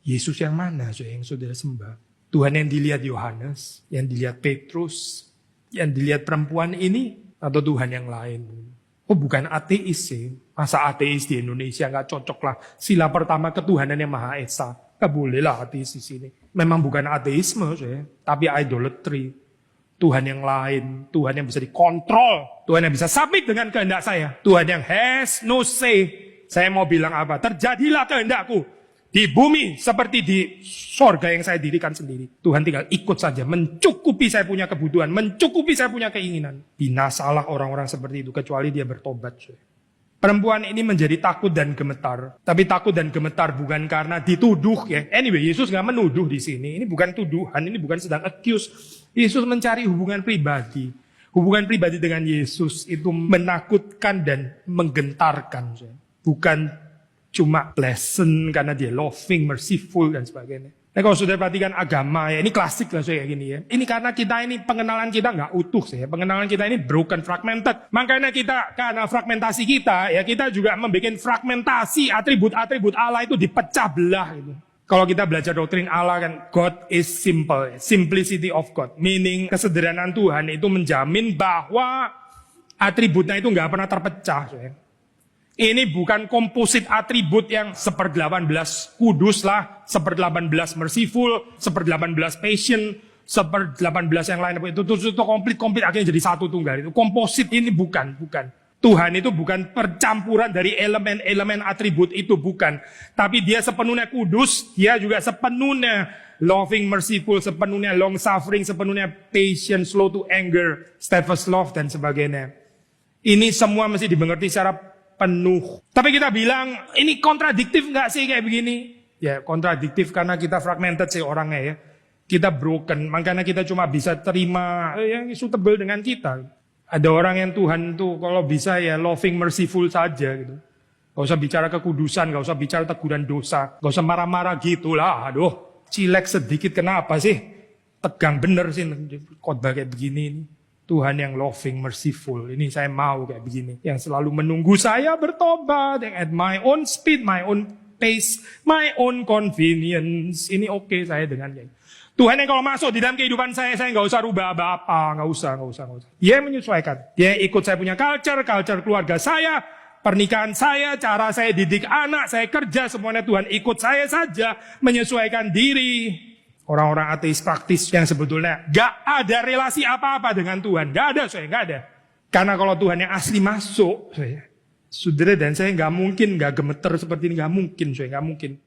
Yesus yang mana yang saudara sembah? Tuhan yang dilihat Yohanes, yang dilihat Petrus, yang dilihat perempuan ini, atau Tuhan yang lain? Oh, bukan ateis sih. Masa ateis di Indonesia nggak cocok lah. Sila pertama ketuhanan yang Maha Esa. Nggak boleh lah ateis di sini. Memang bukan ateisme, tapi idolatry. Tuhan yang lain, Tuhan yang bisa dikontrol, Tuhan yang bisa submit dengan kehendak saya, Tuhan yang has no say. Saya mau bilang apa? Terjadilah kehendakku di bumi seperti di sorga yang saya dirikan sendiri. Tuhan tinggal ikut saja, mencukupi saya punya kebutuhan, mencukupi saya punya keinginan. Binasalah orang-orang seperti itu, kecuali dia bertobat. Perempuan ini menjadi takut dan gemetar. Tapi takut dan gemetar bukan karena dituduh ya. Anyway, Yesus nggak menuduh di sini. Ini bukan tuduhan, ini bukan sedang accuse. Yesus mencari hubungan pribadi. Hubungan pribadi dengan Yesus itu menakutkan dan menggentarkan. Bukan cuma pleasant karena dia loving, merciful dan sebagainya. Nah, kalau sudah perhatikan agama ya, ini klasik lah kayak gini ya. Ini karena kita ini pengenalan kita nggak utuh ya. Pengenalan kita ini broken, fragmented. Makanya kita karena fragmentasi kita ya, kita juga membuat fragmentasi atribut-atribut Allah itu dipecah belah gitu. Kalau kita belajar doktrin Allah kan, God is simple, simplicity of God. Meaning kesederhanaan Tuhan itu menjamin bahwa atributnya itu nggak pernah terpecah. Ini bukan komposit atribut yang 1/18 kudus lah, 1/18 merciful, 1/18 patient, 1/18 yang lain. Itu komplit akhirnya jadi satu tunggal. Itu komposit ini bukan. Tuhan itu bukan percampuran dari elemen-elemen atribut itu, bukan. Tapi dia sepenuhnya kudus, dia juga sepenuhnya loving, merciful, sepenuhnya long suffering, sepenuhnya patient, slow to anger, steadfast love, dan sebagainya. Ini semua mesti dimengerti secara penuh. Tapi kita bilang, ini kontradiktif nggak sih kayak begini? Ya, kontradiktif karena kita fragmented sih orangnya ya. Kita broken, makanya kita cuma bisa terima yang suitable dengan kita. Ada orang yang Tuhan tuh kalau bisa ya loving, merciful saja gitu. Gak usah bicara kekudusan, gak usah bicara teguran dosa, gak usah marah-marah gitu lah. Aduh, cilek sedikit kenapa sih? Tegang bener sih khotbah kayak begini ini. Tuhan yang loving, merciful, ini saya mau kayak begini. Yang selalu menunggu saya bertobat, yang at my own speed, my own pace, my own convenience. Ini oke saya dengan kayak Tuhan yang kalau masuk di dalam kehidupan saya nggak usah rubah apa-apa, nggak usah. Dia menyesuaikan, dia ikut saya punya culture keluarga saya, pernikahan saya, cara saya didik anak, saya kerja, semuanya Tuhan ikut saya saja, menyesuaikan diri. Orang-orang ateis praktis yang sebetulnya nggak ada relasi apa-apa dengan Tuhan, nggak ada. Karena kalau Tuhan yang asli masuk, saudara dan saya nggak mungkin nggak gemeter seperti ini, nggak mungkin.